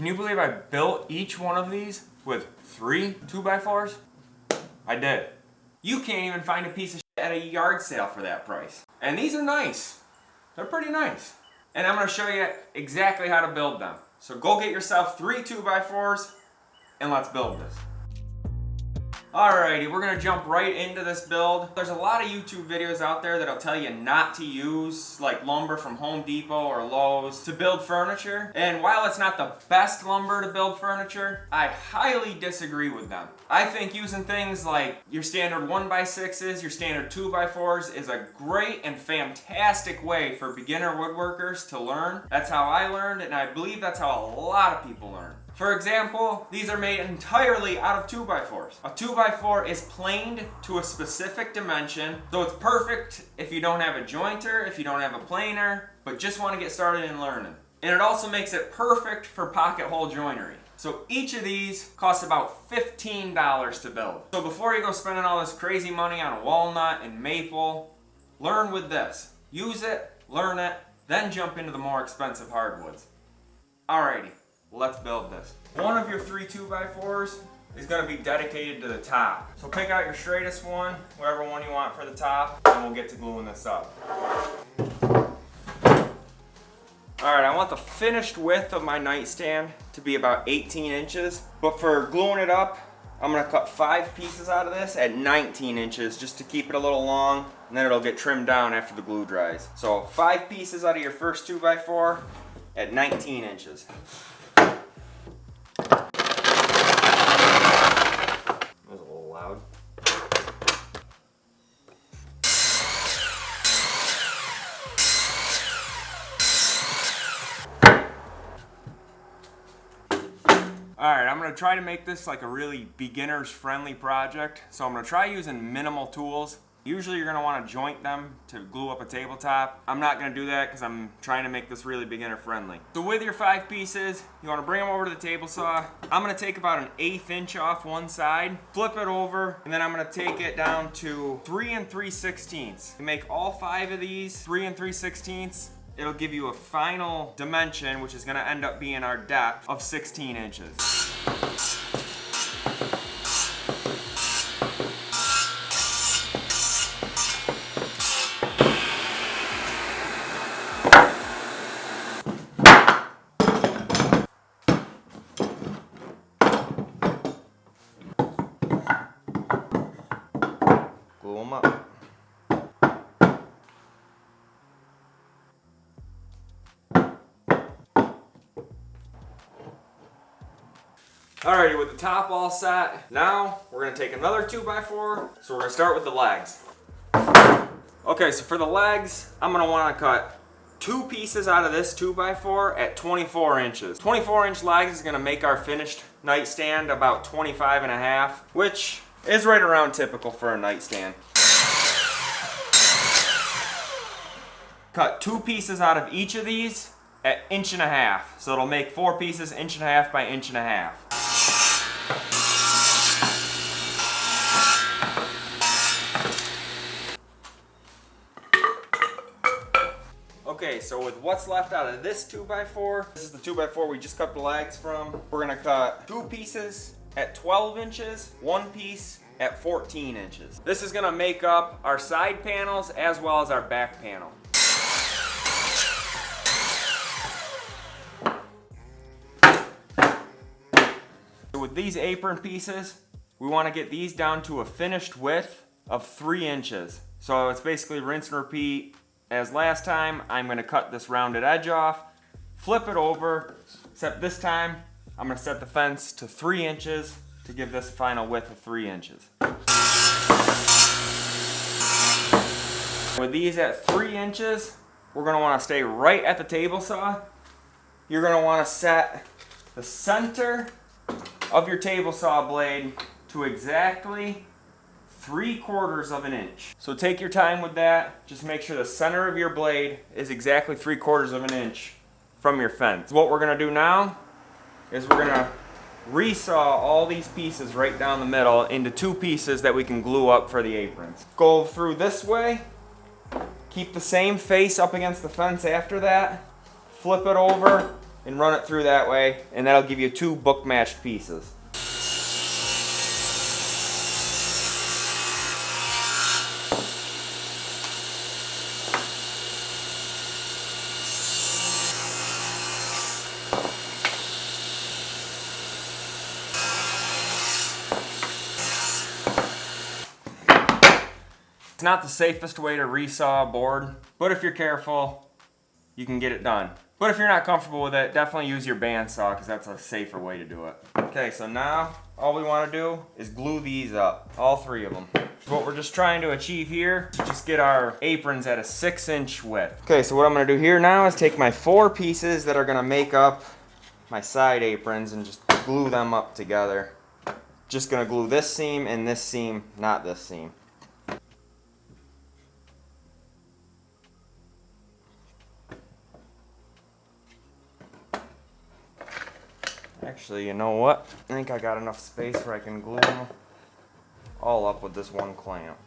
Can you believe I built each one of these with 3 2x4s? I did. You can't even find a piece of shit at a yard sale for that price. And these are nice. They're pretty nice. And I'm going to show you exactly how to build them. So go get yourself 3 2x4s and let's build this. Alrighty, we're gonna jump right into this build. There's a lot of YouTube videos out there that'll tell you not to use like lumber from Home Depot or Lowe's to build furniture. And while it's not the best lumber to build furniture, I highly disagree with them. I think using things like your standard 1x6s, your standard 2x4s is a great and fantastic way for beginner woodworkers to learn. That's how I learned, and I believe that's how a lot of people learn. For example, these are made entirely out of 2x4s. A 2x4 is planed to a specific dimension, so it's perfect if you don't have a jointer, if you don't have a planer, but just want to get started in learning. And it also makes it perfect for pocket hole joinery. So each of these costs about $15 to build. So before you go spending all this crazy money on walnut and maple, learn with this. Use it, learn it, then jump into the more expensive hardwoods. Alrighty. Let's build this. One of your 3 2x4s is going to be dedicated to the top. So pick out your straightest one, whatever one you want for the top, and we'll get to gluing this up. Alright, I want the finished width of my nightstand to be about 18 inches, but for gluing it up, I'm going to cut 5 pieces out of this at 19 inches just to keep it a little long, and then it'll get trimmed down after the glue dries. So 5 pieces out of your first 2x4 at 19 inches. Loud. Alright, I'm going to try to make this like a really beginner's friendly project. So I'm going to try using minimal tools. Usually you're going to want to joint them to glue up a tabletop. I'm not going to do that because I'm trying to make this really beginner friendly. So with your 5 pieces, you want to bring them over to the table saw. I'm going to take about an 1/8 inch off one side, flip it over, and then I'm going to take it down to 3 3/16. To make all 5 of these 3 3/16, it'll give you a final dimension, which is going to end up being our depth of 16 inches. Glue them up. Alrighty, with the top all set, now we're going to take another 2x4, so we're going to start with the legs. Okay, so for the legs, I'm going to want to cut 2 pieces out of this 2x4 at 24 inches. 24-inch legs is going to make our finished nightstand about 25.5, which is right around typical for a nightstand. Cut 2 pieces out of each of these at 1.5 inches. So it'll make 4 pieces 1.5 inches by 1.5 inches. Okay, so with what's left out of this 2x4, this is the 2x4 we just cut the legs from. We're gonna cut 2 pieces at 12 inches, 1 piece at 14 inches. This is gonna make up our side panels as well as our back panel. So with these apron pieces, we wanna get these down to a finished width of 3 inches. So it's basically rinse and repeat. As last time, I'm going to cut this rounded edge off, flip it over, except this time I'm going to set the fence to 3 inches to give this a final width of 3 inches. With these at 3 inches, we're going to want to stay right at the table saw. You're going to want to set the center of your table saw blade to exactly 3/4 of an inch. So take your time with that. Just make sure the center of your blade is exactly 3/4 of an inch from your fence. What we're gonna do now is we're gonna resaw all these pieces right down the middle into 2 pieces that we can glue up for the aprons. Go through this way, keep the same face up against the fence after that, flip it over, and run it through that way, and that'll give you 2 book matched pieces. It's not the safest way to resaw a board, but if you're careful, you can get it done. But if you're not comfortable with it, definitely use your bandsaw because that's a safer way to do it. Okay, so now all we want to do is glue these up, all 3 of them. What we're just trying to achieve here is just get our aprons at a 6-inch width. Okay, so what I'm going to do here now is take my 4 pieces that are going to make up my side aprons and just glue them up together. Just going to glue this seam and this seam, not this seam. Actually, you know what? I think I got enough space where I can glue them all up with this one clamp.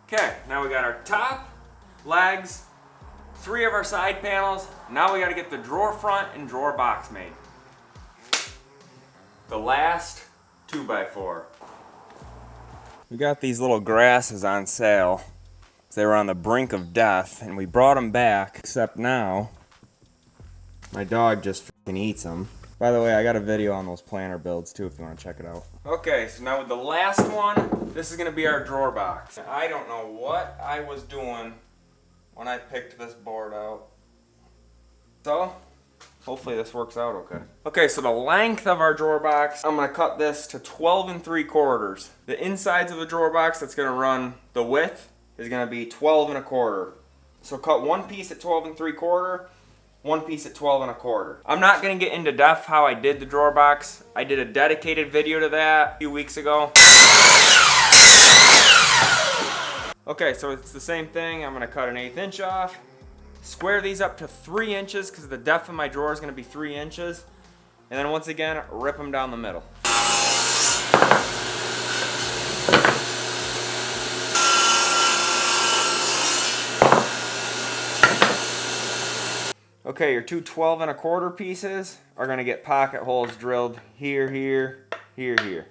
Okay, now we got our top, legs, 3 of our side panels. Now we got to get the drawer front and drawer box made. The last 2x4. We got these little grasses on sale. They were on the brink of death, and we brought them back, except now my dog just f***ing eats them. By the way, I got a video on those planter builds too if you want to check it out. Okay, so now with the last one, this is going to be our drawer box. I don't know what I was doing when I picked this board out. So, hopefully this works out okay. Okay, so the length of our drawer box, I'm going to cut this to 12 3/4. The insides of the drawer box that's going to run the width is going to be 12 1/4. So cut one piece at 12 3/4, one piece at 12 1/4. I'm not going to get into depth how I did the drawer box. I did a dedicated video to that a few weeks ago. Okay, so it's the same thing. I'm going to cut an 1/8 inch off. Square these up to 3 inches because the depth of my drawer is going to be 3 inches. And then once again, rip them down the middle. Okay, your 2 12 1/4 pieces are going to get pocket holes drilled here, here, here, here.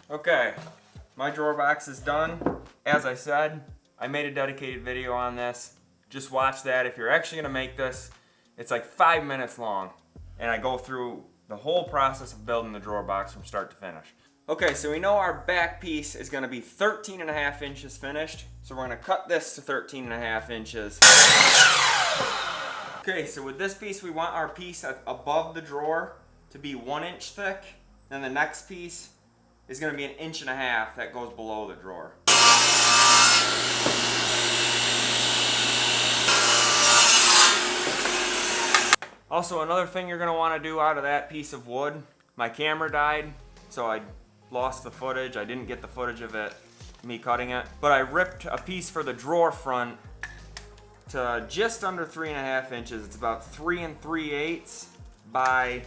Okay, my drawer box is done. As I said, I made a dedicated video on this. Just watch that if you're actually going to make this. It's like 5 minutes long, and I go through the whole process of building the drawer box from start to finish. Okay, so we know our back piece is going to be 13 1/2 inches finished, so we're going to cut this to 13 1/2 inches. Okay, so with this piece, we want our piece above the drawer to be 1 inch thick, then the next piece is going to be 1.5 inches that goes below the drawer. Also, another thing you're going to want to do out of that piece of wood, my camera died, so I lost the footage. I didn't get the footage of it, me cutting it. But I ripped a piece for the drawer front to just under 3 1/2 inches. It's about 3 3/8 by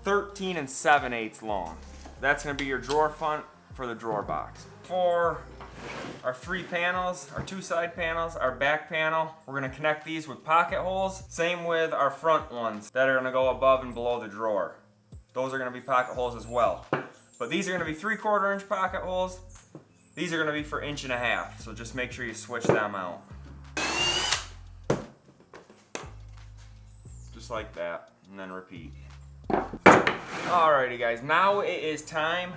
13 7/8 long. That's going to be your drawer front for the drawer box. For our 3 panels, our 2 side panels, our back panel, we're going to connect these with pocket holes. Same with our front ones that are going to go above and below the drawer. Those are going to be pocket holes as well. But these are going to be 3/4 inch pocket holes. These are going to be for 1.5 inches. So just make sure you switch them out. Just like that, and then repeat. Alrighty guys, now it is time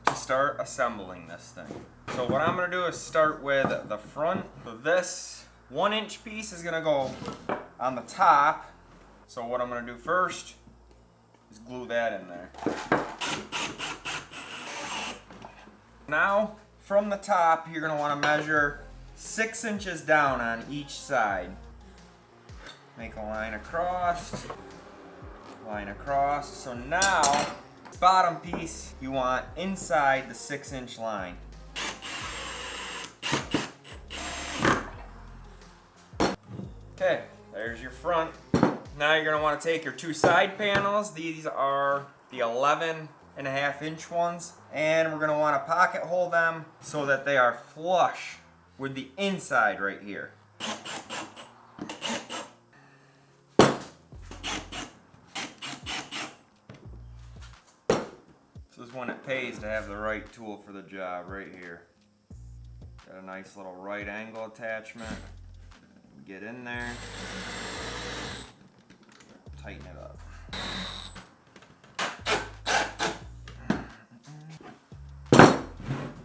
to start assembling this thing. So what I'm going to do is start with the front. So this 1 inch piece is going to go on the top. So what I'm going to do first is glue that in there. Now from the top you're going to want to measure 6 inches down on each side. Make a line across. Line across. So now, bottom piece you want inside the 6 inch line. Okay, there's your front. Now now you're gonna wanna take your two side panels. These are the 11.5-inch ones. And we're gonna wanna pocket hole them so that they are flush with the inside right here. This is when it pays to have the right tool for the job right here. Got a nice little right angle attachment. Get in there. Tighten it up.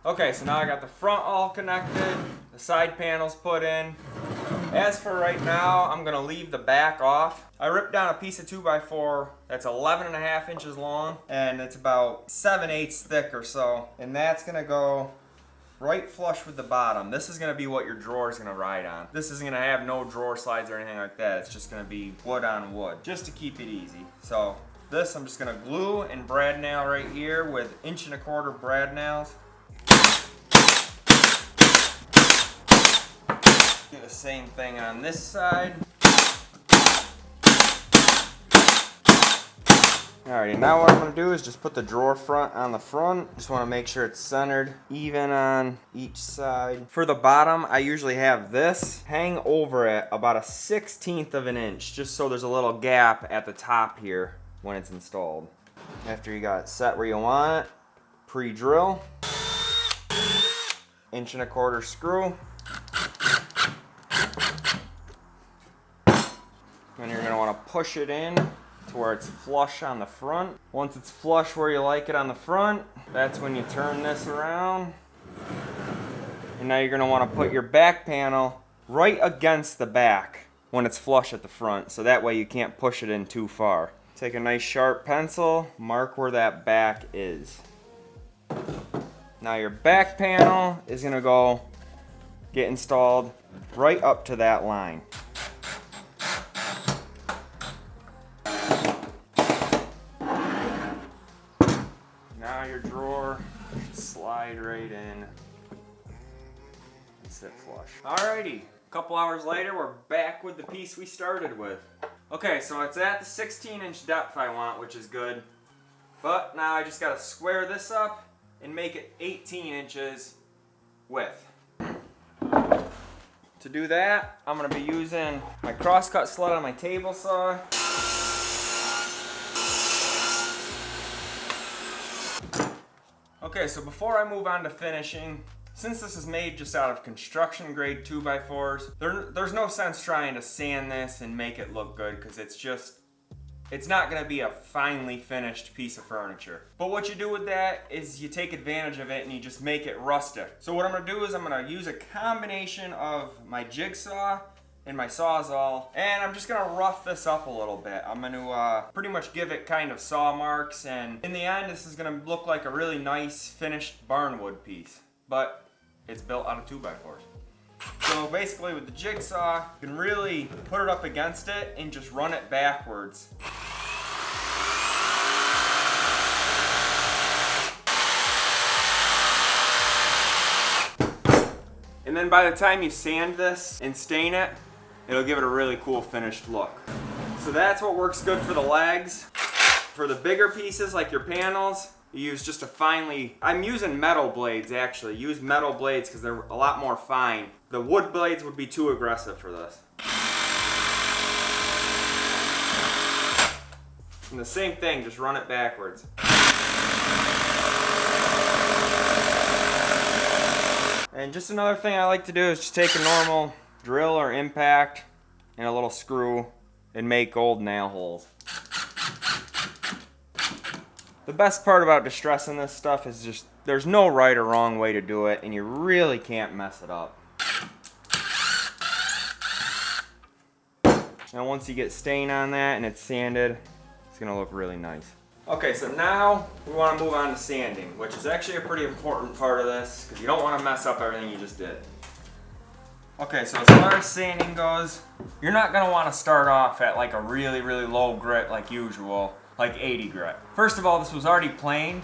Okay, so now I got the front all connected, the side panels put in. As for right now, I'm gonna leave the back off. I ripped down a piece of 2x4 that's 11.5 inches long, and it's about 7/8 thick or so. And that's gonna go right flush with the bottom. This is gonna be what your drawer is gonna ride on. This isn't gonna have no drawer slides or anything like that. It's just gonna be wood on wood, just to keep it easy. So this I'm just gonna glue and brad nail right here with 1.25 inch brad nails. Do the same thing on this side. Alrighty, now what I'm going to do is just put the drawer front on the front. Just want to make sure it's centered even on each side. For the bottom, I usually have this hang over it about 1/16 of an inch, just so there's a little gap at the top here when it's installed. After you got it set where you want it, pre-drill, 1.25 inch screw. And you're going to want to push it in to where it's flush on the front. Once it's flush where you like it on the front, that's when you turn this around. And now you're going to want to put your back panel right against the back when it's flush at the front, so that way you can't push it in too far. Take a nice sharp pencil, mark where that back is. Now your back panel is going to go get installed right up to that line. Now your drawer should slide right in and sit flush. Alrighty, a couple hours later, we're back with the piece we started with. Okay, so it's at the 16-inch depth I want, which is good. But now I just gotta square this up and make it 18 inches width. To do that, I'm gonna be using my crosscut sled on my table saw. Okay, so before I move on to finishing, since this is made just out of construction grade 2x4s, there's no sense trying to sand this and make it look good, because it's not going to be a finely finished piece of furniture. But what you do with that is you take advantage of it and you just make it rustic. So what I'm going to do is I'm going to use a combination of my jigsaw and my Sawzall, and I'm just gonna rough this up a little bit. I'm gonna pretty much give it kind of saw marks, and in the end this is gonna look like a really nice finished barnwood piece, but it's built out of 2x4s. So basically with the jigsaw, you can really put it up against it and just run it backwards. And then by the time you sand this and stain it, it'll give it a really cool finished look. So that's what works good for the legs. For the bigger pieces like your panels, you use just a finely, I'm using metal blades actually. Use metal blades because they're a lot more fine. The wood blades would be too aggressive for this. And the same thing, just run it backwards. And just another thing I like to do is just take a normal drill or impact and a little screw and make gold nail holes. The best part about distressing this stuff is just there's no right or wrong way to do it, and you really can't mess it up. And once you get stain on that and it's sanded, it's gonna look really nice. Okay, so now we want to move on to sanding, which is actually a pretty important part of this because you don't want to mess up everything you just did. Okay, so as far as sanding goes, you're not going to want to start off at like a really, really low grit like usual, like 80 grit. First of all, this was already planed,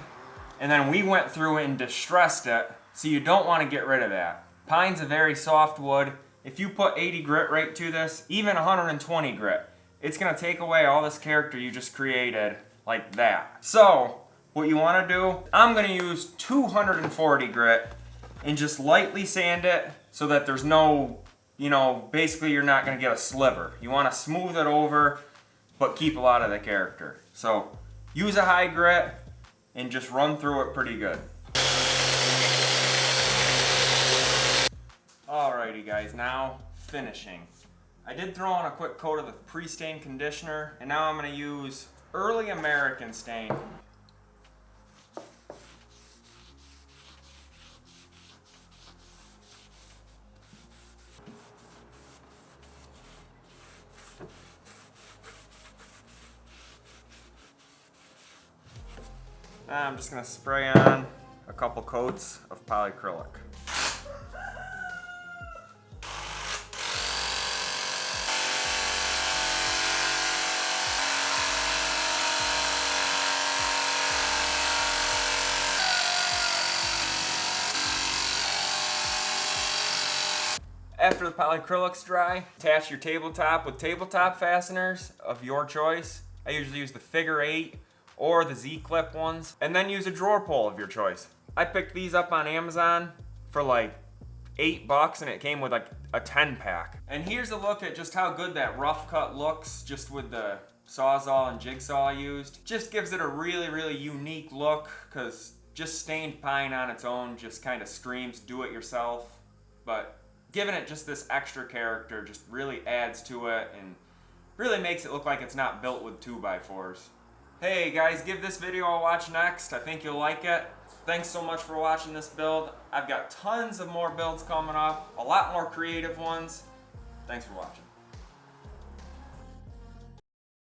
and then we went through it and distressed it, so you don't want to get rid of that. Pine's a very soft wood. If you put 80 grit right to this, even 120 grit, it's gonna take away all this character you just created like that. So what you wanna do, I'm gonna use 240 grit and just lightly sand it so that there's no, basically you're not gonna get a sliver. You wanna smooth it over, but keep a lot of the character. So use a high grit and just run through it pretty good. Alrighty guys, now finishing. I did throw on a quick coat of the pre-stain conditioner, and now I'm gonna use Early American stain. Now I'm just gonna spray on a couple coats of polyacrylic. After the polyacrylic's dry, attach your tabletop with tabletop fasteners of your choice. I usually use the figure 8 or the Z-clip ones, and then use a drawer pull of your choice. I picked these up on Amazon for like $8 and it came with like a 10 pack. And here's a look at just how good that rough cut looks just with the Sawzall and jigsaw I used. Just gives it a really, really unique look, because just stained pine on its own just kind of screams do it yourself. But giving it just this extra character just really adds to it and really makes it look like it's not built with 2x4s. Hey guys, give this video a watch next. I think you'll like it. Thanks so much for watching this build. I've got tons of more builds coming up, a lot more creative ones. Thanks for watching.